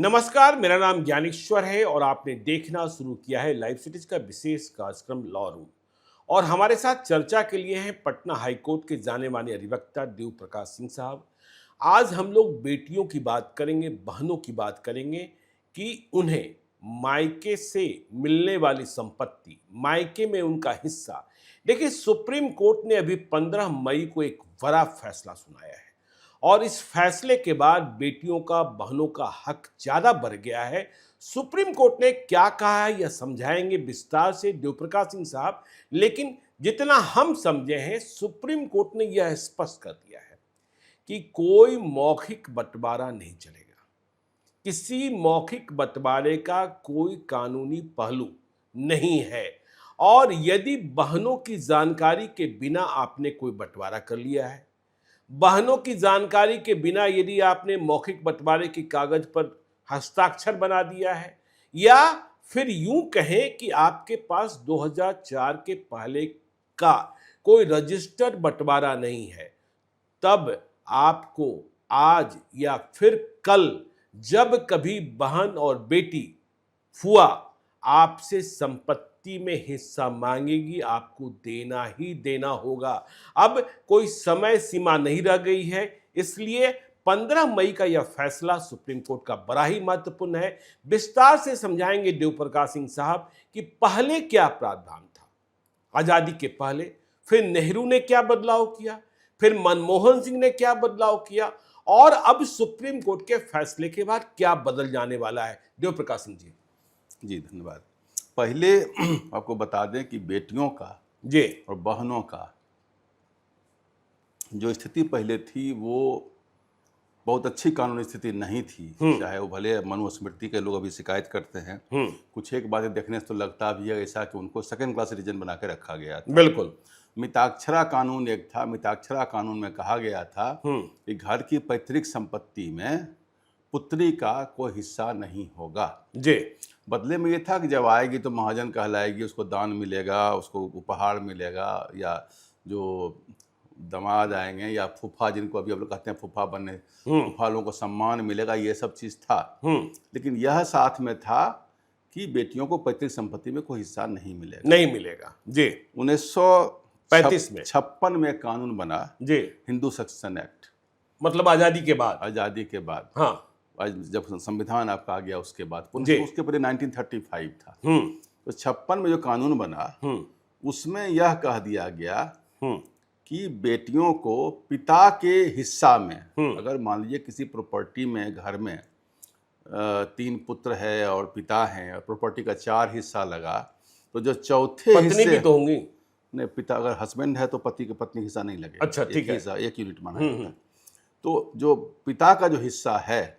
नमस्कार, मेरा नाम ज्ञानेश्वर है और आपने देखना शुरू किया है लाइव सिटीज का विशेष कार्यक्रम लॉ रूम। और हमारे साथ चर्चा के लिए हैं पटना हाईकोर्ट के जाने माने अधिवक्ता देव प्रकाश सिंह साहब। आज हम लोग बेटियों की बात करेंगे, बहनों की बात करेंगे कि उन्हें मायके से मिलने वाली संपत्ति, मायके में उनका हिस्सा। देखिए, सुप्रीम कोर्ट ने अभी 15 मई को एक बड़ा फैसला सुनाया है और इस फैसले के बाद बेटियों का, बहनों का हक ज्यादा बढ़ गया है। सुप्रीम कोर्ट ने क्या कहा है यह समझाएंगे विस्तार से देवप्रकाश सिंह साहब। लेकिन जितना हम समझे हैं, सुप्रीम कोर्ट ने यह स्पष्ट कर दिया है कि कोई मौखिक बंटवारा नहीं चलेगा। किसी मौखिक बंटवारे का कोई कानूनी पहलू नहीं है। और यदि बहनों की जानकारी के बिना आपने कोई बंटवारा कर लिया है, बहनों की जानकारी के बिना यदि आपने मौखिक बंटवारे के कागज पर हस्ताक्षर बना दिया है, या फिर यूं कहें कि आपके पास 2004 के पहले का कोई रजिस्टर्ड बंटवारा नहीं है, तब आपको आज या फिर कल जब कभी बहन और बेटी, फुआ आपसे संपत्ति में हिस्सा मांगेगी, आपको देना ही देना होगा। अब कोई समय सीमा नहीं रह गई है, इसलिए 15 मई का यह फैसला सुप्रीम कोर्ट का बड़ा ही महत्वपूर्ण है। विस्तार से समझाएंगे देवप्रकाश सिंह साहब कि पहले क्या प्रावधान था आजादी के पहले, फिर नेहरू ने क्या बदलाव किया, फिर मनमोहन सिंह ने क्या बदलाव किया, और अब सुप्रीम कोर्ट के फैसले के बाद क्या बदल जाने वाला है। देवप्रकाश सिंह जी। जी धन्यवाद। पहले आपको बता दें कि बेटियों का जी और बहनों का जो स्थिति पहले थी वो बहुत अच्छी कानूनी स्थिति नहीं थी। चाहे वो भले मनुस्मृति के लोग अभी शिकायत करते हैं, कुछ एक बातें देखने से तो लगता भी है ऐसा कि उनको सेकंड क्लास सिटीजन बना के रखा गया था। बिल्कुल। मिताक्षरा कानून एक था। मिताक्षरा कानून में कहा गया था कि घर की पैतृक संपत्ति में पुत्री का कोई हिस्सा नहीं होगा। जी। बदले में ये था कि जब आएगी तो महाजन कहलाएगी, उसको दान मिलेगा, उसको उपहार मिलेगा, या जो दामाद आएंगे या फूफा, जिनको अभी हम लोग कहते हैं फूफा बनने, फूफा लोगों को सम्मान मिलेगा, ये सब चीज़ था। लेकिन यह साथ में था कि बेटियों को पैतृक संपत्ति में कोई हिस्सा नहीं मिलेगा। जी। 1956 में कानून बना जी, हिंदू सक्सेशन एक्ट, मतलब आज़ादी के बाद। आज़ादी के बाद, हाँ, जब संविधान आपका आ गया उसके बाद। उसके पहले 1935 था। तो 56 में जो कानून बना उसमें यह कह दिया गया कि बेटियों को पिता के हिस्सा में, अगर मान लीजिए किसी प्रॉपर्टी में, घर में 3 पुत्र है और पिता हैं और प्रॉपर्टी का 4 हिस्सा लगा, तो जो चौथे पत्नी भी तो होंगी। नहीं, पिता अगर हस्बैंड है तो पति हिस्सा नहीं लगेगा। अच्छा, ठीक है। एक यूनिट माना जाता है। तो जो पिता का जो हिस्सा है,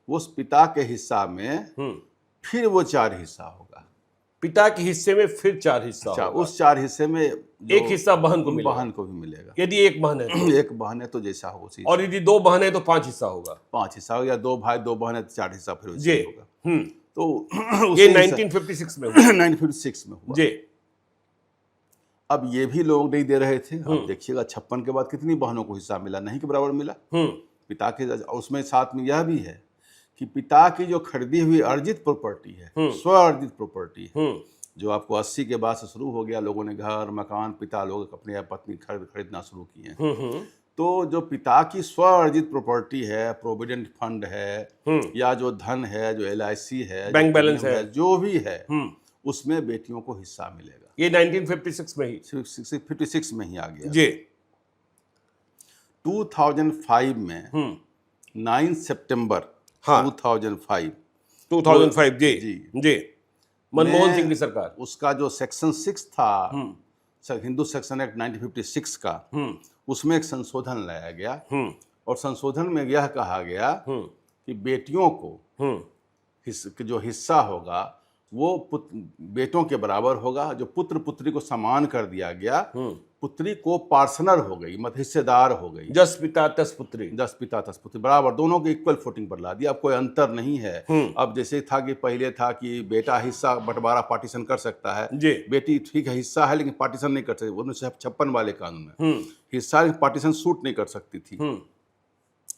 उस पिता के हिस्सा में फिर वो 4 हिस्सा होगा। पिता के हिस्से में फिर 4 हिस्सा होगा। उस 4 हिस्से में एक हिस्सा बहन को मिलेगा। बहन को भी मिलेगा। यदि एक बहन है तो। एक बहन है तो जैसा हो उसी। और यदि 2 बहन है तो 5 हिस्सा होगा। 5 हिस्सा होगा, या 2 भाई 2 बहन है तो 4 हिस्सा फिर जी होगा। तो ये 1956 में हुआ। 1956 में हुआ। जी। अब ये भी लोग नहीं दे रहे थे। अब देखिएगा 56 के बाद कितनी बहनों को हिस्सा मिला, नहीं के बराबर मिला। पिता के, उसमें साथ में यह भी है कि पिता की जो खरीदी हुई अर्जित प्रॉपर्टी है, स्व अर्जित प्रॉपर्टी है, जो आपको 80 के बाद से शुरू हो गया, लोगों ने घर मकान, पिता लोग अपने पत्नी खरीदना शुरू किए। तो जो पिता की स्व अर्जित प्रॉपर्टी है, प्रोविडेंट फंड है, या जो धन है, जो LIC है, बैंक बैलेंस है, जो भी है, उसमें बेटियों को हिस्सा मिलेगा। ये 1956 में ही, 56 में ही आ गया। जी। 2005 में 9 सितंबर 2005 जी जी, मनमोहन सिंह की सरकार, उसका जो सेक्शन 6 था, हिंदू सेक्शन एक्ट 1956 का, उसमें एक संशोधन लाया गया। और संशोधन में यह कहा गया कि बेटियों को जो हिस्सा होगा वो बेटों के बराबर होगा। जो पुत्र पुत्री को समान कर दिया गया, पुत्री को पार्सनर हो गई, मत हिस्सेदार हो गई। 10 पिता 10 पुत्री, 10 पिता 10 पुत्री बराबर, दोनों को इक्वल फुटिंग पर ला दिया। अब कोई अंतर नहीं है। अब जैसे था कि पहले था कि बेटा हिस्सा बंटवारा पार्टीशन कर सकता है, बेटी ठीक है हिस्सा है लेकिन पार्टीशन नहीं कर सकती। 1956 वाले कानून में हिस्सा पार्टीशन सूट नहीं कर सकती थी।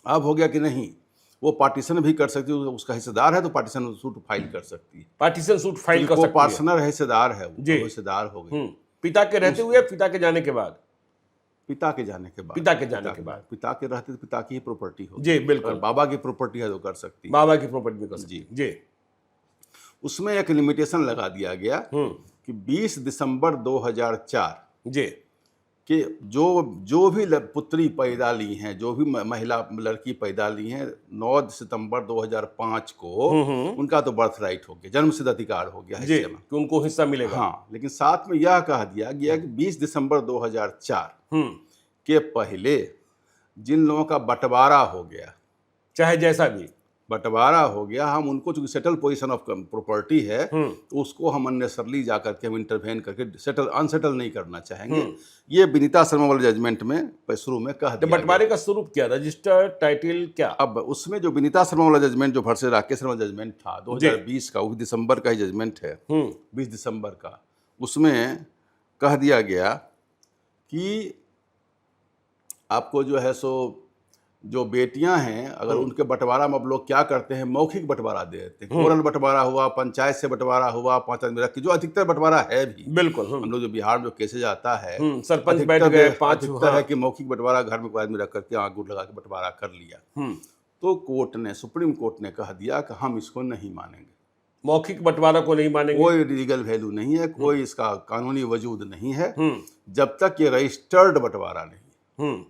अब हो गया कि नहीं, वो पार्टीशन भी कर सकती है, उसका हिस्सेदार है तो पार्टीशन सूट फाइल कर सकती है। पार्टीशन सूट फाइल कर वो सकती है। पार्टनर हिस्सेदार है, जी। वो हिस्सेदार हो गई। पिता के रहते हुए, पिता के जाने के बाद? पिता के जाने के बाद। पिता के जाने के बाद। पिता के रहते तो पिता की ही प्रॉपर्टी होगी। जी बिल्कुल। अगर बाबा की प्रॉपर्टी है तो कर सकती है। बाबा की प्रॉपर्टी में कर सकती है। जी। उसमें एक लिमिटेशन लगा दिया गया कि 20 दिसंबर 2004 जी कि जो भी पुत्री पैदा ली हैं, जो भी महिला लड़की पैदा ली हैं 9 सितंबर 2005 को उनका तो बर्थ राइट हो गया, जन्मसिद्ध अधिकार हो गया जी, कि उनको हिस्सा मिलेगा। हाँ, लेकिन साथ में यह कह दिया गया कि 20 दिसंबर 2004 के पहले जिन लोगों का बंटवारा हो गया, चाहे जैसा भी बंटवारा हो गया, हम उनको चूंकि सेटल पोजीशन ऑफ प्रॉपर्टी है तो उसको हम अननेसेसरली जाकर के हम इंटरवेन करके अनसेटल नहीं करना चाहेंगे। ये विनीता शर्मा वाले जजमेंट में शुरू में कह दिया। बंटवारे का स्वरूप क्या, रजिस्टर, टाइटल क्या? अब उसमें जो विनीता शर्मा वाला जजमेंट जो वर्सेस राकेश शर्मा जजमेंट था 2020 का, वो दिसंबर का ही जजमेंट है, 20 दिसंबर का, उसमें कह दिया गया कि आपको जो है सो जो बेटियां हैं अगर उनके बंटवारा में अब लोग क्या करते हैं, मौखिक बंटवारा दे देते हैं। कोरल बंटवारा हुआ, पंचायत से बंटवारा हुआ, 5 आदमी रख के, जो अधिकतर बंटवारा है भी बिल्कुल। हम लोग जो बिहार में जो केसेज आता है, सरपंच बैठ गए 5 है कि मौखिक बंटवारा घर में कोई आदमी रख करके आंख लगा के बंटवारा कर लिया। तो कोर्ट ने, सुप्रीम कोर्ट ने कह दिया कि हम इसको नहीं मानेंगे, मौखिक बंटवारा को नहीं मानेंगे, कोई लीगल वैल्यू नहीं है, कोई इसका कानूनी वजूद नहीं है जब तक ये रजिस्टर्ड बंटवारा नहीं,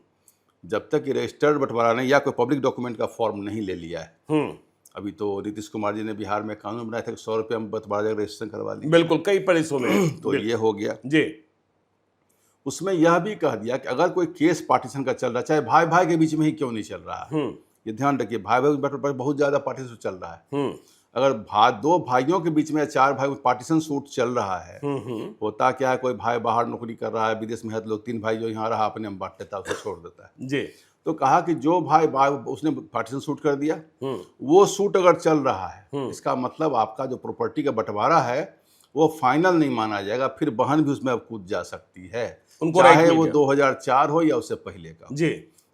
जब तक ये रजिस्टर्ड बंटवारा नहीं या कोई पब्लिक डॉक्यूमेंट का फॉर्म नहीं ले लिया है। अभी तो नीतीश कुमार जी ने बिहार में कानून बनाया था कि 100 रुपये में बंटवारा रजिस्ट्रेशन करवा ली, बिल्कुल, कई परिसों में तो ये हो गया जी। उसमें यह भी कह दिया कि अगर कोई केस पार्टीशन का चल रहा है, चाहे भाई भाई के बीच में ही क्यों नहीं चल रहा है, ये ध्यान रखिए, भाई भाई पर बहुत ज्यादा पार्टीशन चल रहा है। अगर दो भाइयों के बीच में 4 भाई पार्टीशन सूट चल रहा है, होता क्या है, कोई भाई बाहर नौकरी कर रहा है, विदेश में है, तो लोग 3 भाई जो यहाँ रहा अपने में बांट लेता है, उसे छोड़ देता है जी। तो कहा कि जो भाई उसने पार्टीशन सूट कर दिया, वो सूट अगर चल रहा है, इसका मतलब आपका जो प्रॉपर्टी का बंटवारा है वो फाइनल नहीं माना जाएगा, फिर बहन भी उसमें अब कूद जा सकती है, चाहे वो 2004 हो या उससे पहले का जी,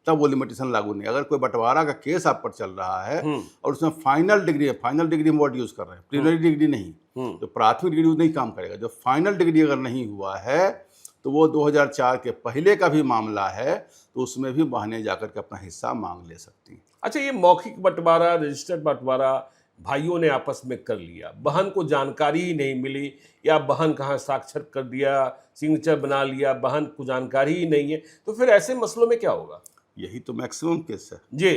तब वो लिमिटेशन लागू नहीं। अगर कोई बंटवारा का केस आप पर चल रहा है और उसमें फाइनल डिग्री है, फाइनल डिग्री हम वर्ड यूज कर रहे हैं, प्रीलिमिनरी डिग्री नहीं, तो प्राथमिक डिग्री नहीं काम करेगा, जो फाइनल डिग्री अगर नहीं हुआ है तो वो 2004 के पहले का भी मामला है, तो उसमें भी बहनें जाकर के अपना हिस्सा मांग ले सकती हैं। अच्छा, ये मौखिक बंटवारा, रजिस्टर्ड बंटवारा भाइयों ने आपस में कर लिया, बहन को जानकारी ही नहीं मिली, या बहन कहाँ साक्षर कर दिया, सिग्नेचर बना लिया, बहन को जानकारी ही नहीं है, तो फिर ऐसे मसलों में क्या होगा? यही तो मैक्सिमम केस है जी।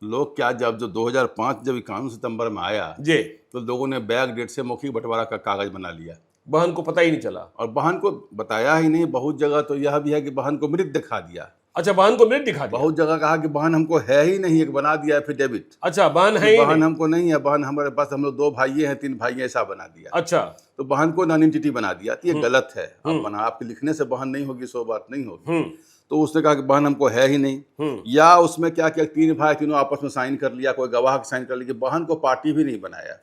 लोग क्या, जब जो 2005 जब कानून सितंबर में आया जी, तो लोगों ने बैक डेट से मौखिक बंटवारा का कागज बना लिया, बहन को पता ही नहीं चला, और बहन को बताया ही नहीं। बहुत जगह तो यह भी है कि बहन को मृत दिखा दिया। अच्छा, बहन को मृत दिखा दिया। बहुत जगह कहा कि बहन हमको है ही नहीं, एक बना दिया एफिडेविट। अच्छा, बहन है ही बहन नहीं, हमको नहीं है, बहन हमारे पास, हम लोग 2 भाई हैं, 3 भाई हैं, ऐसा बना दिया। अच्छा, तो बहन को नॉन एंटिटी बना दिया, तो ये गलत है। आप बना, आपके लिखने से बहन नहीं होगी, 100 बात नहीं होगी। तो उसने कहा कि बहन हमको है ही नहीं, या उसमें क्या किया, 3 भाई तीनों आपस में साइन कर लिया, कोई गवाह साइन कर लिया, बहन को पार्टी भी नहीं बनाया।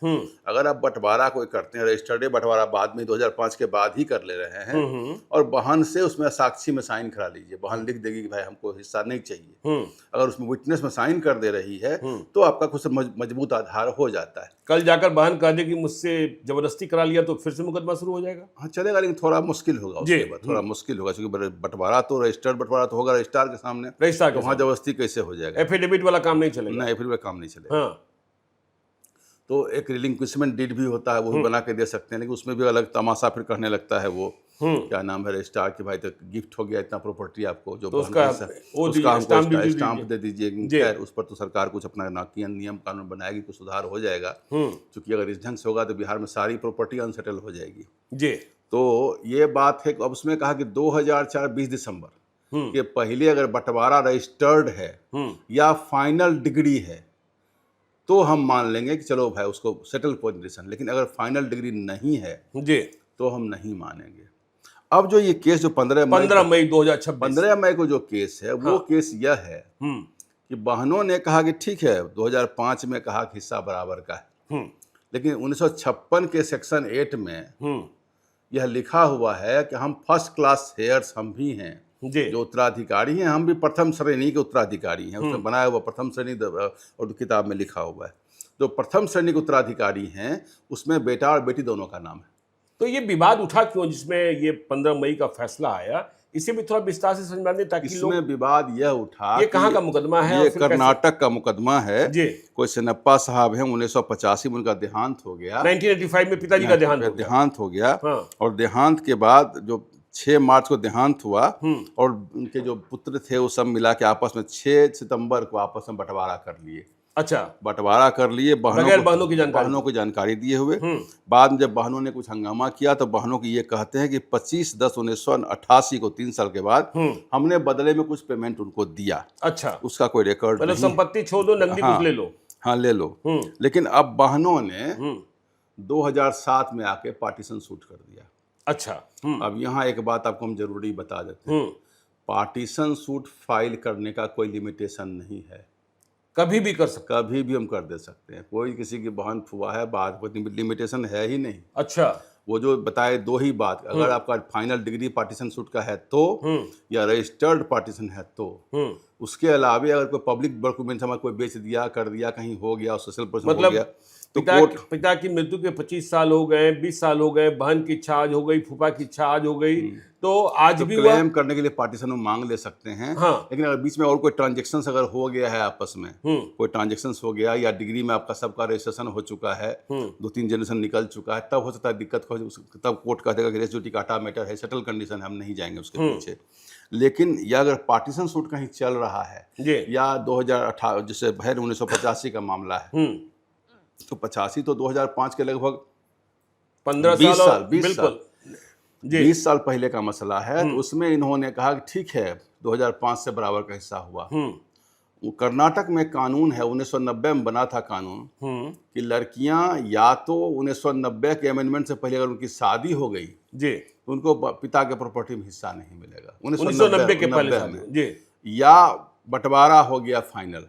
अगर आप बंटवारा कोई करते हैं, रजिस्टर्ड बंटवारा बाद में 2005 के बाद ही कर ले रहे हैं, और बहन से उसमें साक्षी में साइन करा लीजिए, बहन लिख देगी कि भाई हमको हिस्सा नहीं चाहिए। अगर उसमें विटनेस में साइन कर दे रही है तो आपका कुछ मजबूत आधार हो जाता है। कल जाकर बहन कह दे कि मुझसे जबरदस्ती करा लिया तो फिर से मुकदमा शुरू हो जाएगा। हाँ, चलेगा, लेकिन थोड़ा मुश्किल होगा उसके बाद, थोड़ा मुश्किल होगा, क्योंकि बंटवारा तो रजिस्टर्ड बंटवारा तो होगा रजिस्ट्रार के सामने, रजिस्ट्रार तो वहाँ जबरदस्ती कैसे हो जाएगा, एफिडेविट वाला काम नहीं चलेगा। नहीं, एफिडेविट काम नहीं चलेगा। हाँ। तो एक रिलिंक्विशमेंट डीड भी होता है, वो भी बना के दे सकते हैं, लेकिन उसमें भी अलग तमाशा फिर करने लगता है वो, क्या नाम है, रजिस्ट्रार की भाई तो गिफ्ट हो गया इतना प्रॉपर्टी आपको, जो तो उसका स्टाम्प दे दीजिए। खैर, उस पर तो सरकार कुछ अपना नियम कानून बनाएगी, कुछ सुधार हो जाएगा, क्योंकि अगर इस ढंग से होगा तो बिहार में सारी प्रॉपर्टी अनसेटल हो जाएगी जी। तो ये बात है। अब उसमें कहा कि 2004 20 दिसंबर के पहले अगर बंटवारा रजिस्टर्ड है या फाइनल डिग्री है तो हम मान लेंगे कि चलो भाई उसको सेटल पोजीशन, लेकिन अगर फाइनल डिग्री नहीं है जी तो हम नहीं मानेंगे। अब जो ये केस जो 15 मई 2026 15 मई को जो केस है, वो केस यह है कि बहनों ने कहा कि ठीक है, 2005 में कहा कि हिस्सा बराबर का है, लेकिन 1956 के सेक्शन 8 में यह लिखा हुआ है कि हम फर्स्ट क्लास हेयर्स हम भी हैं, जी। जो उत्तराधिकारी हैं, हम भी प्रथम श्रेणी के उत्तराधिकारी हैं, उसमें बनाया हुआ प्रथम श्रेणी और किताब में लिखा हुआ है। जो प्रथम श्रेणी के उत्तराधिकारी हैं उसमें बेटा और बेटी दोनों का नाम है। तो ये विवाद उठा क्यों जिसमें ये 15 मई का फैसला आया, इसे भी थोड़ा विस्तार से समझा दें ताकि लोग। इसमें विवाद यह उठा ये कि कहाँ का मुकदमा है और ये फिर कैसे? कर्नाटक का मुकदमा है। जी। कोई सिनप्पा साहब हैं, 1985 में उनका देहांत हो गया। 1985 में पिताजी का देहांत हो गया। देहांत हो गया। हाँ। और देहांत के बाद जो 6 मार्च को देहांत हुआ और उनके जो पुत्र थे वो सब मिला के आपस में 6 सितंबर को आपस में बंटवारा कर लिए। अच्छा। बटवारा कर लिए बगैर बहनों की जानकारी दिए हुए। बाद में जब बहनों ने कुछ हंगामा किया तो बहनों की ये कहते हैं कि 25/10/1988 को 3 साल के बाद हमने बदले में कुछ पेमेंट उनको दिया। अच्छा। उसका कोई रिकॉर्ड मतलब नहीं। संपत्ति छोड़ दो, नकदी कुछ ले लो। हाँ ले लो। लेकिन अब बहनों ने 2007 में आके पार्टीशन सूट कर दिया। अच्छा। अब यहाँ एक बात आपको हम जरूरी बता देते हैं, पार्टीशन सूट फाइल करने का कोई लिमिटेशन नहीं है, कभी भी कर सकते, कभी भी हम कर दे सकते हैं। कोई किसी की बहन फुआ है, बात कोई लिमिटेशन है ही नहीं। अच्छा। वो जो बताए दो ही बात, अगर आपका फाइनल डिग्री पार्टीशन सूट का है तो या रजिस्टर्ड पार्टीशन है तो, उसके अलावा अगर कोई पब्लिक डॉक्यूमेंट हमारा कोई बेच दिया, कर दिया, कहीं हो गया, सोशल पर्सन हो गया तो पिता की मृत्यु के 25 साल हो गए, 20 साल हो गए, बहन की इच्छा आज हो गई, फूफा की इच्छा आज हो गई, तो आज भी क्लेम करने के लिए पार्टीशन में मांग ले सकते हैं। हाँ। लेकिन अगर बीच में और कोई ट्रांजेक्शन अगर हो गया है आपस में, कोई ट्रांजेक्शन हो गया या डिग्री में आपका सबका रजिस्ट्रेशन हो चुका है, 2-3 जनरेशन निकल चुका है, तब हो सकता है दिक्कत हो, तब कोर्ट कह देगा कि रेसिड्यूटी काटा मैटर है, सेटल कंडीशन, हम नहीं जाएंगे उसके पीछे। लेकिन या अगर पार्टीशन सूट कहीं चल रहा है या 2018 जैसे है 1985 का मामला है, तो 85 तो 2005 के लगभग 20 साल पहले का मसला है। तो उसमें इन्होंने कहा कि ठीक है 2005 से बराबर का हिस्सा हुआ। वो कर्नाटक में कानून है, 1990 में बना था कानून कि लड़कियां या तो 1990 के अमेंडमेंट से पहले अगर उनकी शादी हो गई जी तो उनको पिता के प्रॉपर्टी में हिस्सा नहीं मिलेगा। 1990 के पहले में या बंटवारा हो गया फाइनल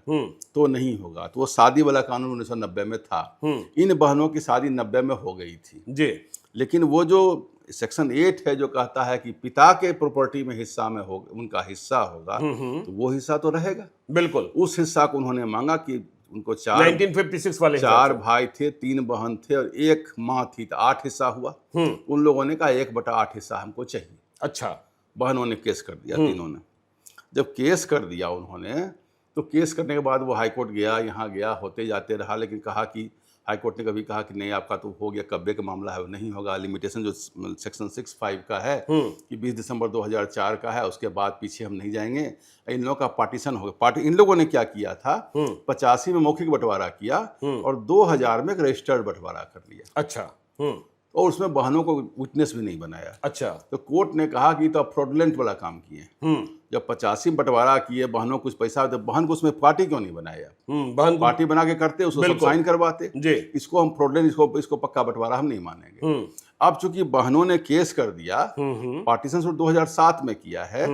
तो नहीं होगा। तो वो शादी वाला कानून 1990 में था। इन बहनों की शादी 90 में हो गई थी जी। लेकिन वो जो सेक्शन 8 है जो कहता है कि पिता के प्रॉपर्टी में हिस्सा में हो उनका हिस्सा होगा, तो वो हिस्सा तो रहेगा। बिल्कुल। उस हिस्सा को उन्होंने मांगा कि उनको 1956 वाले 4 भाई थे, 3 बहन थे और 1 माँ थी, तो 8 हिस्सा हुआ। उन लोगों ने कहा 1/8 हिस्सा हमको चाहिए। अच्छा। बहनों ने केस कर दिया, तीनों ने। जब केस कर दिया उन्होंने, तो केस करने के बाद वो हाईकोर्ट गया, यहाँ गया, होते जाते रहा, लेकिन कहा कि हाईकोर्ट ने कभी कहा कि नहीं आपका तो हो गया, कब्जे का मामला है, वो नहीं होगा। लिमिटेशन जो सेक्शन 65 का है कि 20 दिसंबर 2004 का है, उसके बाद पीछे हम नहीं जाएंगे। इन लोगों का पार्टीशन हो गया। इन लोगों ने क्या किया था, 85 में मौखिक बंटवारा किया और 2000 में एक रजिस्टर्ड बंटवारा कर लिया। अच्छा। और उसमें बहनों को विटनेस भी नहीं बनाया। अच्छा। तो कोर्ट ने कहा कि तो आप फ्रॉडलेंट वाला काम किए। जब 85 में बंटवारा किए, बहनों को कुछ पैसा, तो बहन को उसमें पार्टी क्यों नहीं बनाया? बहन पार्टी बना के करते, उसको सब साइन करवाते जी। इसको हम फ्रॉडलेंट, इसको पक्का बंटवारा हम नहीं मानेंगे। अब चूंकि बहनों ने केस कर दिया, पार्टीशन सूट 2007 में किया है,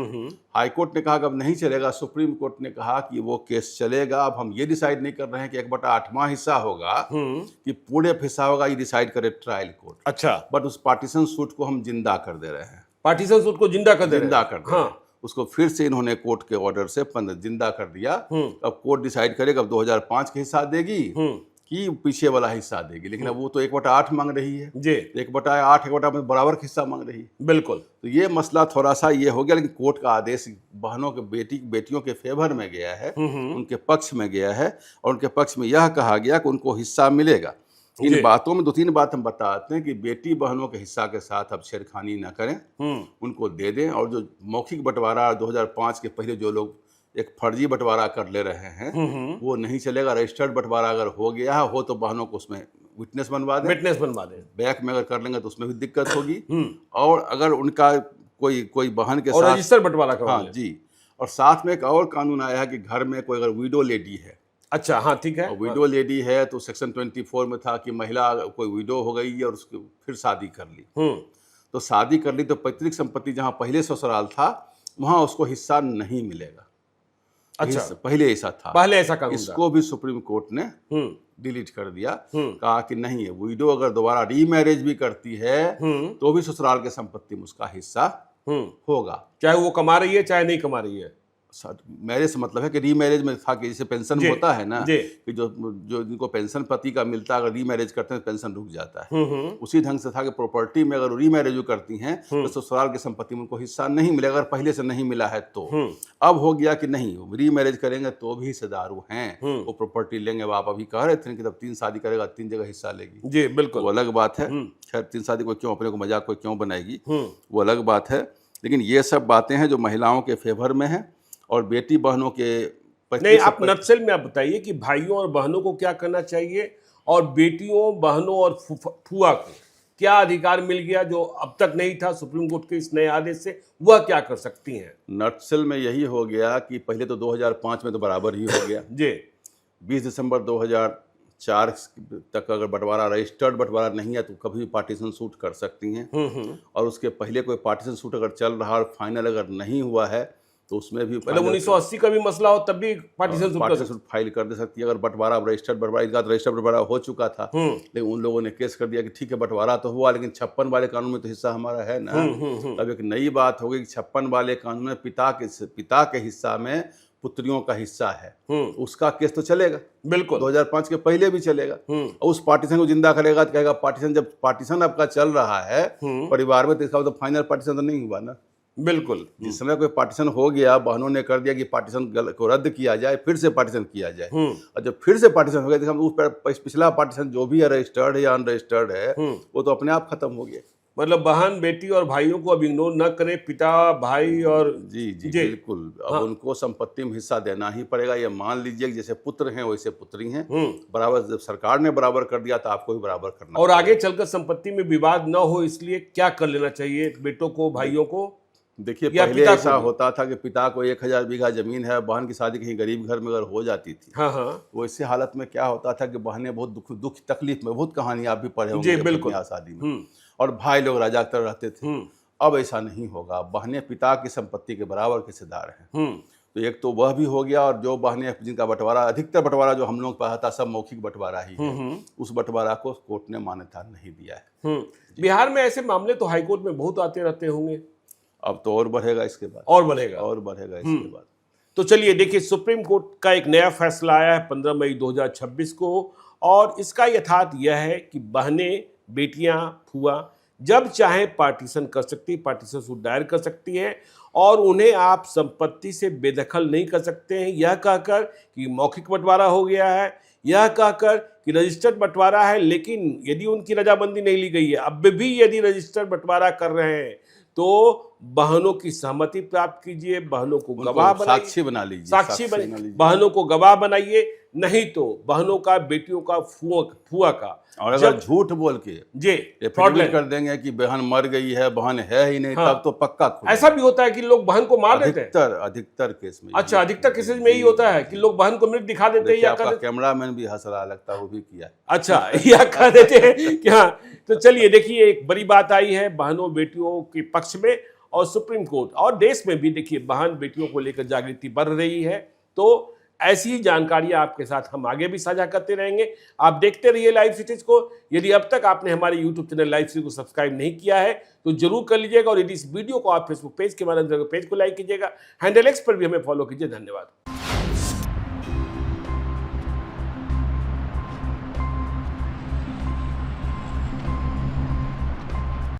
हाईकोर्ट ने कहा कि अब नहीं चलेगा। सुप्रीम कोर्ट ने कहा कि वो केस चलेगा। अब हम ये डिसाइड नहीं कर रहे हैं कि 1/8वां हिस्सा होगा कि पूरे हिस्सा होगा, ये डिसाइड करे ट्रायल कोर्ट। अच्छा। बट उस पार्टीशन सूट को हम जिंदा कर दे रहे हैं। पार्टीशन सूट को जिंदा कर दे रहे हैं। उसको फिर से इन्होंने कोर्ट के ऑर्डर से जिंदा कर दिया। अब कोर्ट डिसाइड करेगा अब 2005 के हिस्सा देगी कि पीछे वाला हिस्सा देगी। लेकिन अब वो तो 1/8 मांग रही है जी। 1/8 1/8 में बराबर हिस्सा मांग रही है। बिल्कुल। तो ये मसला थोड़ा सा ये हो गया, लेकिन कोर्ट का आदेश बहनों के बेटियों के फेवर में गया है, उनके पक्ष में गया है और उनके पक्ष में यह कहा गया कि उनको हिस्सा मिलेगा। इन बातों में 2-3 बात हम बताते हैं कि बेटी बहनों के हिस्सा के साथ अब छेड़खानी न करें, उनको दे दें। और जो मौखिक बंटवारा 2005 के पहले जो लोग एक फर्जी बंटवारा कर ले रहे हैं वो नहीं चलेगा। रजिस्टर्ड बंटवारा अगर हो गया हो तो बहनों को उसमें विटनेस बनवा दें। बैक में अगर कर लेंगे तो उसमें भी दिक्कत होगी। और अगर उनका कोई बहन के साथ रजिस्टर्ड बंटवारा, हाँ जी। और साथ में एक और कानून आया है कि घर में कोई अगर विडो लेडी है, अच्छा हाँ ठीक है, विडो लेडी है तो सेक्शन 24 में था कि महिला कोई विडो हो गई और उसकी फिर शादी कर ली, तो शादी कर ली तो पैतृक संपत्ति जहाँ पहले ससुराल था वहाँ उसको हिस्सा नहीं मिलेगा। अच्छा। पहले ऐसा था, पहले ऐसा कानून, इसको भी सुप्रीम कोर्ट ने डिलीट कर दिया। कहा कि नहीं है, विडो अगर दोबारा रीमैरिज भी करती है तो भी ससुराल के संपत्ति में उसका हिस्सा होगा। चाहे वो कमा रही है चाहे नहीं कमा रही है। मैरिज से मतलब है कि रीमैरिज में था कि जैसे पेंशन जी, होता है ना, जी। कि जो जो जिनको पेंशन पति का मिलता है, अगर रीमैरिज करते हैं तो पेंशन रुक जाता है। उसी ढंग से था कि प्रॉपर्टी में अगर रीमैरिज करती हैं तो ससुराल की संपत्ति में उनको हिस्सा नहीं मिलेगा, अगर पहले से नहीं मिला है तो। अब हो गया कि नहीं, रीमैरिज करेंगे तो भी हिस्सेदार हैं, वो प्रॉपर्टी लेंगे। अब आप अभी कह रहे थे कि जब 3 शादी करेगा 3 जगह हिस्सा लेगी। जी बिल्कुल, वो अलग बात है। खैर 3 शादी कोई क्यों, अपने को मजाक कोई क्यों बनाएगी, वो अलग बात है। लेकिन ये सब बातें हैं जो महिलाओं के फेवर में है और बेटी बहनों के नहीं, आप नक्सल में आप बताइए कि भाइयों और बहनों को क्या करना चाहिए और बेटियों, बहनों और फुआ को क्या अधिकार मिल गया जो अब तक नहीं था सुप्रीम कोर्ट के इस नए आदेश से, वह क्या कर सकती हैं? नक्सल में यही हो गया कि पहले तो 2005 में तो बराबर ही हो गया। जी। 20 दिसंबर 2004 तक अगर बंटवारा, रजिस्टर्ड बंटवारा नहीं है तो कभी भी पार्टीशन सूट कर सकती हैं। और उसके पहले कोई पार्टीशन सूट अगर चल रहा और फाइनल अगर नहीं हुआ है तो उसमें भी मतलब 1980 का भी मसला हो तब भी पार्टीशन सूट फाइल कर दे सकती है। अगर बंटवारा, रजिस्टर्ड बंटवारा, इनका तो रजिस्टर्ड बंटवारा हो चुका था, लेकिन उन लोगों ने केस कर दिया कि ठीक है बंटवारा तो हुआ, लेकिन 56 वाले कानून में तो हिस्सा हमारा है ना। अब एक नई बात हो गई कि 56 वाले कानून में पिता के हिस्सा में पुत्रियों का हिस्सा है, उसका केस तो चलेगा, बिल्कुल 2005 के पहले भी चलेगा। और उस पार्टीशन को जिंदा करेगा तो कहेगा पार्टीशन, जब पार्टीशन आपका चल रहा है परिवार में तो इसका मतलब फाइनल पार्टीशन तो नहीं हुआ ना। बिल्कुल। जिस समय कोई पार्टीशन हो गया, बहनों ने कर दिया कि पार्टीशन को रद्द किया जाए, फिर से पार्टीशन किया जाए। और जब फिर से पार्टीशन हो गया तो उस पर पिछला पार्टीशन जो भी है, रजिस्टर्ड है या अनरजिस्टर्ड है, वो तो अपने आप खत्म हो गया। मतलब बहन, बेटी और भाइयों को अब इग्नोर न करें, पिता, भाई और जी बिल्कुल। अब उनको संपत्ति में हिस्सा देना ही पड़ेगा। ये मान लीजिए कि जैसे पुत्र हैं वैसे पुत्री हैं, बराबर। जब सरकार ने बराबर कर दिया तो आपको भी बराबर करना। और आगे चलकर संपत्ति में विवाद न हो इसलिए क्या कर लेना चाहिए बेटों को, भाइयों को? देखिए पहले ऐसा होता था कि पिता को 1000 बीघा जमीन है, बहन की शादी कहीं गरीब घर में अगर हो जाती थी, तो ऐसे हालत में क्या होता था कि बहनें बहुत दुख तकलीफ में, बहुत कहानी आप भी पढ़े होंगे बिल्कुल शादी में, और भाई लोग राजा की तरह रहते थे। अब ऐसा नहीं होगा, बहनें पिता की संपत्ति के बराबर के हिस्सेदार हैं। तो एक तो वह भी हो गया, और जो बहनें जिनका बंटवारा, अधिकतर बंटवारा जो हम लोग के पास था सब मौखिक बंटवारा ही है, उस बंटवारा को कोर्ट ने मान्यता नहीं दिया है। बिहार में ऐसे मामले तो हाईकोर्ट में बहुत आते रहते होंगे। अब तो और बढ़ेगा इसके बाद, और बढ़ेगा इसके बाद। तो चलिए देखिए, सुप्रीम कोर्ट का एक नया फैसला आया है 15 मई 2026 को, और इसका यथार्थ यह है कि बहनें, बेटियां, फुआ जब चाहे पार्टीशन कर सकती, पार्टीशन सूट दायर कर सकती हैं, और उन्हें आप संपत्ति से बेदखल नहीं कर सकते हैं यह कहकर कि मौखिक बंटवारा हो गया है, यह कहकर कि रजिस्टर्ड बंटवारा है। लेकिन यदि उनकी रजामंदी नहीं ली गई है, अब भी यदि रजिस्टर्ड बंटवारा कर रहे हैं तो बहनों की सहमति प्राप्त कीजिए, बहनों को गवाह बनाइए, साक्षी बना लीजिए, साक्षी बना, बहनों को गवाह बनाइए, नहीं तो बहनों का, बेटियों का, फुआ का, और अगर झूठ बोल के जी फ्रॉड कर देंगे कि बहन मर गई है, बहन है ही नहीं, तब तो पक्का खुद। ऐसा भी होता है कि लोग बहन को मार देते हैं। अधिकतर केस में। अच्छा, अधिकतर केसेस में यही होता है कि लोग बहन को मृत दिखा देते हैं, या कैमरामैन भी हंस रहा लगता है, वो भी किया। अच्छा, या कह देते हैं कि हाँ। तो चलिए देखिए, एक बड़ी बात आई है बहनों बेटियों के पक्ष में, और सुप्रीम कोर्ट और देश में भी देखिए बहन बेटियों को लेकर जागृति बढ़ रही है। तो ऐसी ही जानकारियां आपके साथ हम आगे भी साझा करते रहेंगे। आप देखते रहिए लाइव सिटीज को। यदि अब तक आपने हमारे यूट्यूब चैनल लाइव सिटीज को सब्सक्राइब नहीं किया है तो जरूर कर लीजिएगा, और यदि इस वीडियो को आप फेसबुक पेज के माध्यम से पेज को लाइक कीजिएगा, हैंडल एक्स पर भी हमें फॉलो कीजिए। धन्यवाद।